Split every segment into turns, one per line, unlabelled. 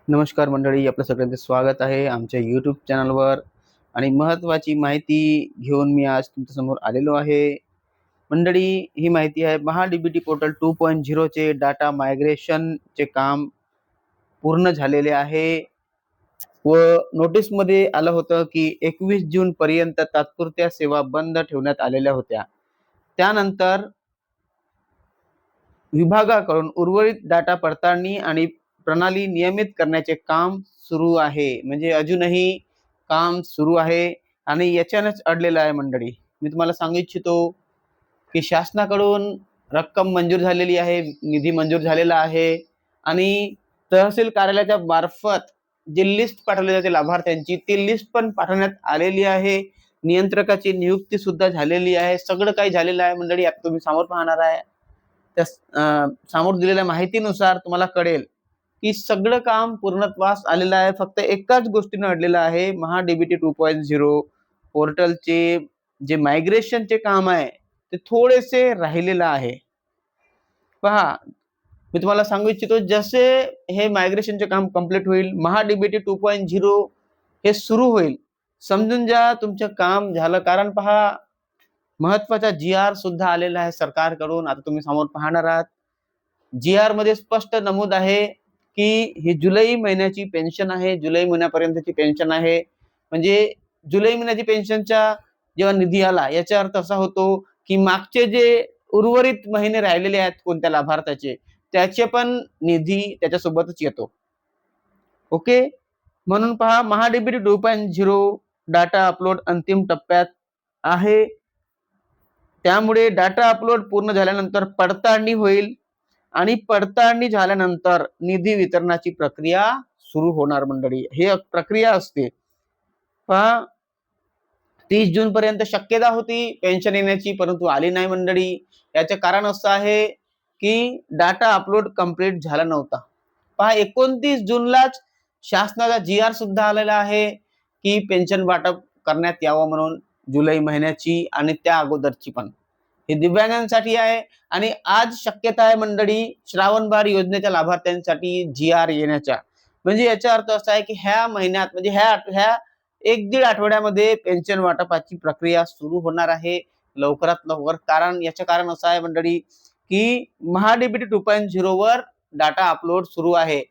नमस्कार मंडळी, आपलं सगळ्यांचं स्वागत आहे आमच्या यूट्यूब चॅनलवर. आणि महत्त्वाची माहिती घेऊन मी आज तुमच्यासमोर आलेलो आहे. मंडळी, ही माहिती आहे महा-डी-बी-टी पोर्टल 2.0 चे डाटा मायग्रेशनचे काम पूर्ण झालेले आहे व नोटीसमध्ये आलं होतं की 21 जून पर्यंत तात्पुरत्या सेवा बंद ठेवण्यात आलेल्या होत्या. त्यानंतर विभागाकडून उर्वरित डाटा पडताळणी आणि प्रणाली नियमित करण्याचे काम सुरू आहे. म्हणजे अजूनही काम सुरू आहे आणि याच्यानेच अडलेलं आहे मंडळी. मी तुम्हाला सांगू इच्छितो की शासनाकडून रक्कम मंजूर झालेली आहे, निधी मंजूर झालेला आहे आणि तहसील कार्यालयाच्या मार्फत जी लिस्ट पाठवली जाते लाभार्थ्यांची, ती लिस्ट पण पाठवण्यात आलेली आहे. नियंत्रकाची नियुक्ती सुद्धा झालेली आहे. सगळं काही झालेलं आहे मंडळी. आता तुम्ही समोर पाहणार आहे. त्या समोर दिलेल्या माहितीनुसार तुम्हाला कळेल की सगळं काम पूर्णत्वास आलेलं आहे. फक्त एकाच गोष्टीनं अडलेलं आहे, महा-डी-बी-टी 2.0 पोर्टलचे जे मायग्रेशनचे काम आहे ते थोडेसे राहिलेलं आहे. पहा, मी तुम्हाला सांगू इच्छितो, जसे हे मायग्रेशनचे काम कंप्लीट होईल, महा-डी-बी-टी 2.0 हे सुरू होईल, समजून जा तुमचं काम झालं. कारण पहा, महत्वाचा जी-आर सुद्धा आलेला आहे सरकारकडून. आता तुम्ही समोर पाहणार आहात. जी-आर मध्ये स्पष्ट नमूद आहे की ही जुलै महिन्याची पेन्शन आहे, जुलै महिन्यापर्यंतची पेन्शन आहे. म्हणजे जुलै महिन्याची पेन्शनचा जेव्हा निधी आला, याचा अर्थ असा होतो की मागचे जे उर्वरित महिने राहिलेले आहेत कोणत्या लाभार्थ्याचे, त्याचे पण निधी त्याच्यासोबतच येतो. ओके, म्हणून पहा, महा-डी-बी-टी 2.0 डाटा अपलोड अंतिम टप्प्यात आहे. त्यामुळे डाटा अपलोड पूर्ण झाल्यानंतर पडताळणी होईल आणि पडताळणी झाल्यानंतर निधी वितरणाची प्रक्रिया सुरू होणार मंडळी. हे प्रक्रिया असते. पहा, 30 जून पर्यंत शक्यता होती पेन्शन येण्याची, परंतु आली नाही मंडळी. याचे कारण असं आहे की डाटा अपलोड कंप्लीट झाला नव्हता. पहा, 29 जूनलाच शासनाचा जी-आर सुद्धा आलेला आहे की पेन्शन वाटप करण्यात यावं म्हणून, जुलै महिन्याची आणि त्या अगोदरची पण. हे दिव्यांगांसाठी आहे आणि आज शक्यता आहे मंडळी श्रावणबाळ योजनेच्या लाभार्थ्यांसाठी जी-आर येण्याच्या. म्हणजे याचा अर्थ असा आहे की ह्या महिन्यात, म्हणजे ह्या 1-1.5 आठवड्यामध्ये पेन्शन वाटपाची प्रक्रिया सुरू होणार आहे लवकरात लवकर. कारण याचं कारण असं आहे मंडळी की महा-डी-बी-टी 2.0 वर डाटा अपलोड सुरू आहे.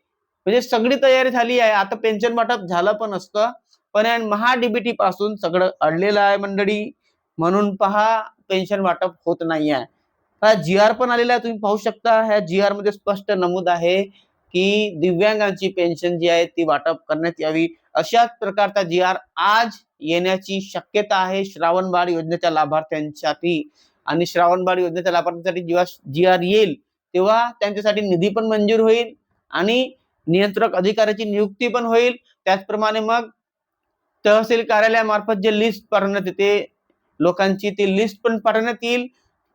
म्हणजे सगळी तयारी झाली आहे. आता पेन्शन वाटप झालं पण असतं, पण महा-डी-बी-टी पासून सगळं अडलेलं आहे मंडळी. म्हणून पहा, पेन्शन वाटप होत नाही आहे. हा जी-आर पण आलेला आहे, तुम्ही पाहू शकता. ह्या जी-आर मध्ये स्पष्ट नमूद आहे की दिव्यांगांची पेन्शन जी आहे ती वाटप करण्यात यावी. अशाच प्रकारचा जी-आर आज येण्याची शक्यता आहे श्रावणबाळ योजनेच्या लाभार्थ्यांसाठी. आणि श्रावणबाळ योजनेच्या लाभार्थ्यांसाठी जेव्हा जी-आर येईल तेव्हा त्यांच्यासाठी निधी पण मंजूर होईल आणि नियंत्रक अधिकाऱ्याची नियुक्ती पण होईल. त्याचप्रमाणे मग तहसील कार्यालयामार्फत जे लिस्ट पाठवण्यात येते लोकांची, ती लिस्ट पण पाठवण्यात येईल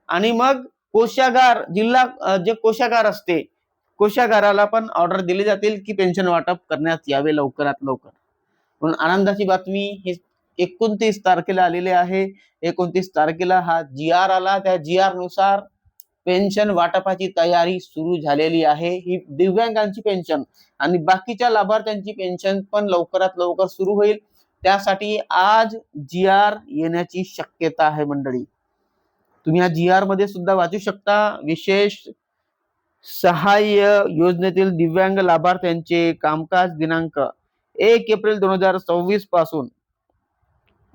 आणि मग कोषागार, जिल्हा जे कोषागार असते, कोषागाराला पण ऑर्डर दिली जातील की पेन्शन वाटप करण्यात यावे लवकरात लवकर. म्हणून आनंदाची बातमी ही 29 तारखेला आलेली आहे. 29 तारखेला हा जी-आर आला. त्या जी-आर नुसार पेन्शन वाटपाची तयारी सुरू झालेली आहे. ही दिव्यांगांची पेन्शन आणि बाकीच्या लाभार्थ्यांची पेन्शन पण लवकरात लवकर सुरू होईल. त्यासाठी आज जी-आर येण्याची शक्यता आहे मंडळी. तुम्ही या जी-आर मध्ये सुद्धा वाचू शकता, विशेष सहाय्य योजनेतील दिव्यांग लाभार्थ्यांचे कामकाज दिनांक 1 एप्रिल 2026 पासून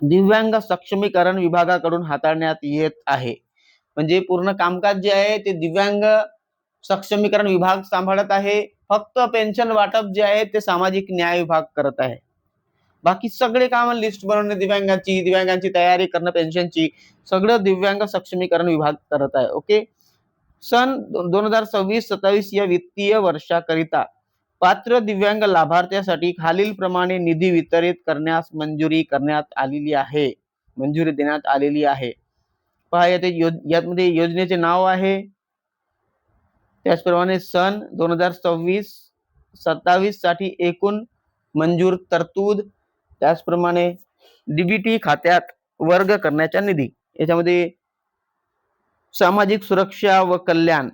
दिव्यांग सक्षमीकरण विभागाकडून हाताळण्यात येत आहे. म्हणजे पूर्ण कामकाज जे आहे ते दिव्यांग सक्षमीकरण विभाग सांभाळत आहे. फक्त पेन्शन वाटप जे आहे ते सामाजिक न्याय विभाग करत आहे. बाकी सगळे काम, लिस्ट बनवणे दिव्यांगांची तयारी करणं पेन्शनची, सगळं दिव्यांग सक्षमीकरण विभाग करत आहे. ओके, सन 2026-27 या वित्तीय वर्षाकरिता पात्र दिव्यांग लाभार्थ्यासाठी खालील प्रमाणे निधी वितरित करण्यास मंजुरी करण्यात आलेली आहे, मंजुरी देण्यात आलेली आहे. पहा, यामध्ये योजनेचे नाव आहे, त्याचप्रमाणे सन 2026-27 साठी एकूण मंजूर तरतूद, त्याचप्रमाणे डीबीटी खात्यात वर्ग करण्याचा निधी. याच्यामध्ये सामाजिक सुरक्षा व कल्याण,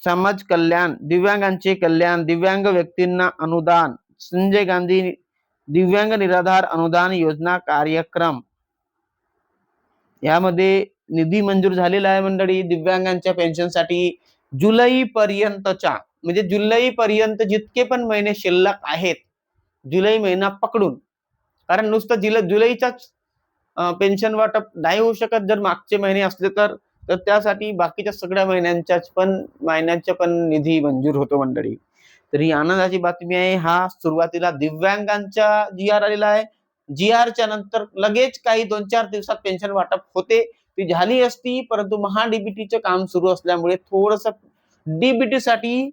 समाज कल्याण, दिव्यांगांचे कल्याण, दिव्यांग व्यक्तींना अनुदान, संजय गांधी दिव्यांग निराधार अनुदान योजना कार्यक्रम, यामध्ये निधी मंजूर झालेला आहे मंडळी दिव्यांगांच्या पेन्शनसाठी जुलै पर्यंतच्या, म्हणजे जुलै पर्यंत जितके पण महिने शिल्लक आहेत, जुलै महिना पकडून, कारण नुसतं जुलैच्याच पेन्शन वाटप नाही होऊ शकत जर मागचे महिने असले तर त्यासाठी बाकीच्या सगळ्या महिन्यांच्या पण निधी मंजूर होतो मंडळी. तर ही आनंदाची बातमी आहे. हा सुरुवातीला दिव्यांगांच्या GR आलेला आहे. GRच्या नंतर लगेच काही 2-4 दिवसात पेन्शन वाटप होते, ती झाली असती, परंतु महाडीबीटीचं काम सुरू असल्यामुळे थोडस डीबीटी साठी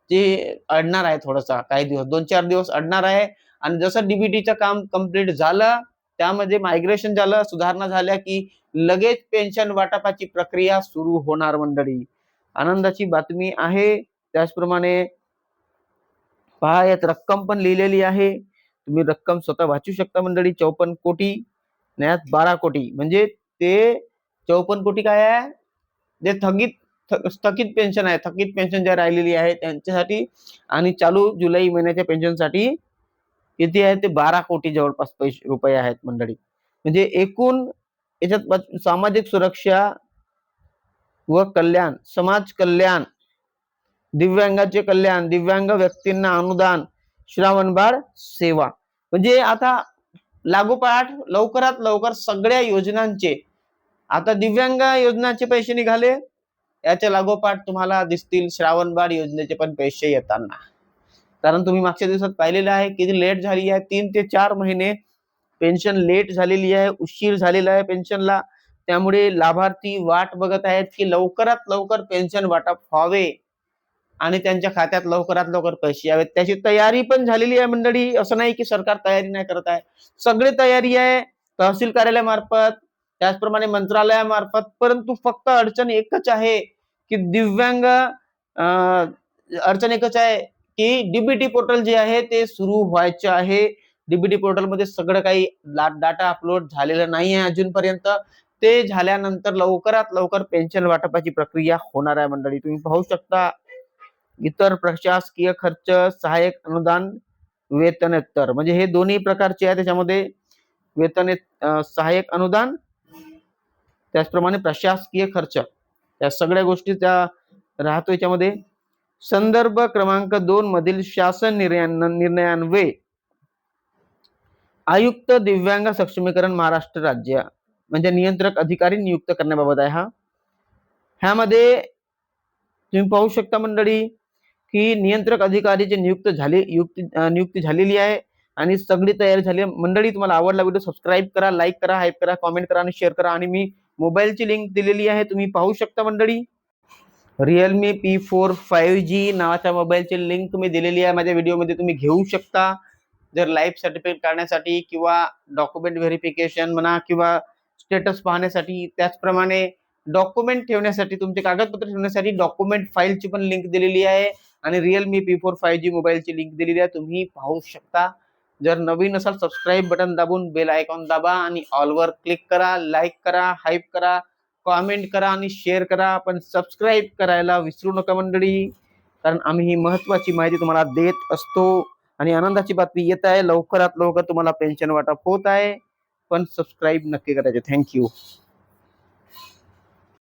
जे अडणार आहे, थोडासा काही दिवस 2-4 दिवस अडणार आहे. आणि जसं डीबीटीचं काम कंप्लीट झालं, त्यामध्ये मायग्रेशन झालं, सुधारणा झाल्या की लगेच पेन्शन वाटपाची प्रक्रिया सुरू होणार मंडळी. आनंदाची बातमी आहे. त्याचप्रमाणे पहा, यात रक्कम पण लिहिलेली आहे, तुम्ही रक्कम स्वतः वाचू शकता मंडळी. 54 कोटी, यात 12 कोटी, म्हणजे ते 54 कोटी काय आहे, जे स्थगित पेन्शन आहे, थकीत पेन्शन ज्या राहिलेली आहे त्यांच्यासाठी, आणि चालू जुलै महिन्याच्या पेन्शनसाठी किती आहे ते 12 कोटी जवळपास रुपये आहेत मंडळी. म्हणजे एकूण याच्यात सामाजिक सुरक्षा व कल्याण, समाज कल्याण, दिव्यांगाचे कल्याण, दिव्यांग व्यक्तींना अनुदान, श्रावणबाळ सेवा, म्हणजे आता लागोपाठ लवकरात लवकर सगळ्या योजनांचे, आता दिव्यांग योजनाचे पैसे निघाले, याच्या लागोपाठ तुम्हाला दिसतील श्रावणबाळ योजनेचे पण पैसे येताना. कारण तुम्ही मागच्या दिवसात पाहिलेलं आहे किती लेट झाली आहे, 3 ते 4 महिने पेन्शन लेट झालेली आहे, उशीर झालेला आहे पेन्शनला. त्यामुळे लाभार्थी वाट बघत आहेत की लवकरात लवकर पेन्शन वाटप व्हावे आणि त्यांच्या खात्यात लवकरात लवकर पैसे यावेत. त्याची तयारी पण झालेली आहे मंडळी. असं नाही की सरकार तयारी नाही करत आहे, सगळी तयारी आहे तहसील कार्यालयामार्फत, त्याचप्रमाणे मंत्रालयामार्फत. परंतु फक्त अडचण एकच आहे की दिव्यांग अडचण एकच आहे की डीबीटी पोर्टल जे आहे ते सुरू व्हायचे आहे. डीबीटी पोर्टल मध्ये सगळं काही डाटा अपलोड झालेलं नाही आहे अजूनपर्यंत. ते झाल्यानंतर लवकरात लवकर पेन्शन वाटपाची प्रक्रिया होणार आहे मंडळी. तुम्ही पाहू शकता इतर प्रशासकीय खर्च, सहाय्यक अनुदान, वेतनेतर, म्हणजे हे दोन्ही प्रकारचे आहे. त्याच्यामध्ये सहाय्यक अनुदान, त्याचप्रमाणे प्रशासकीय खर्च, या सगळ्या गोष्टी त्या राहतो याच्यामध्ये. संदर्भ क्रमांक 2 मधील शासन निर्णयान्वये आयुक्त दिव्यांग सक्षमीकरण महाराष्ट्र राज्य, म्हणजे नियंत्रक अधिकारी नियुक्त करण्याबाबत आहे. ह्यामध्ये तुम्ही पाहू शकता मंडळी की नियंत्रक अधिकारीची नियुक्ती झालेली आहे आणि सगळी तयारी झाली आहे मंडळी. तुम्हाला आवडला व्हिडिओ सबस्क्राईब करा, लाईक करा, हाईप करा, कमेंट करा आणि शेअर करा. आणि मी मोबाईलची लिंक दिलेली आहे, तुम्ही पाहू शकता मंडळी. Realme P4 5G नावाच्या मोबाईलची लिंक तुम्ही दिलेली आहे माझ्या व्हिडिओमध्ये, तुम्ही घेऊ शकता. जर लाईफ सर्टिफिकेट काढण्यासाठी किंवा डॉक्युमेंट व्हेरिफिकेशन म्हणा किंवा स्टेटस पाहण्यासाठी, त्याचप्रमाणे डॉक्युमेंट ठेवण्यासाठी, तुमचे कागदपत्र ठेवण्यासाठी डॉक्युमेंट फाईलची पण लिंक दिलेली आहे आणि Realme P4 5G मोबाईलची लिंक दिलेली आहे, तुम्ही पाहू शकता. जर नवीन असाल सबस्क्राईब बटन दाबून बेल आयकॉन दाबा आणि ऑलवर क्लिक करा, लाईक करा, हाईप करा, कमेंट करा आणि शेअर करा. पण सबस्क्राईब करायला विसरू नका मंडळी, कारण आम्ही ही महत्वाची माहिती तुम्हाला देत असतो. आणि आनंदाची बातमी येत आहे, लवकरात लवकर तुम्हाला पेन्शन वाटप होत आहे. पण सबस्क्राईब नक्की करायचे. थँक्यू.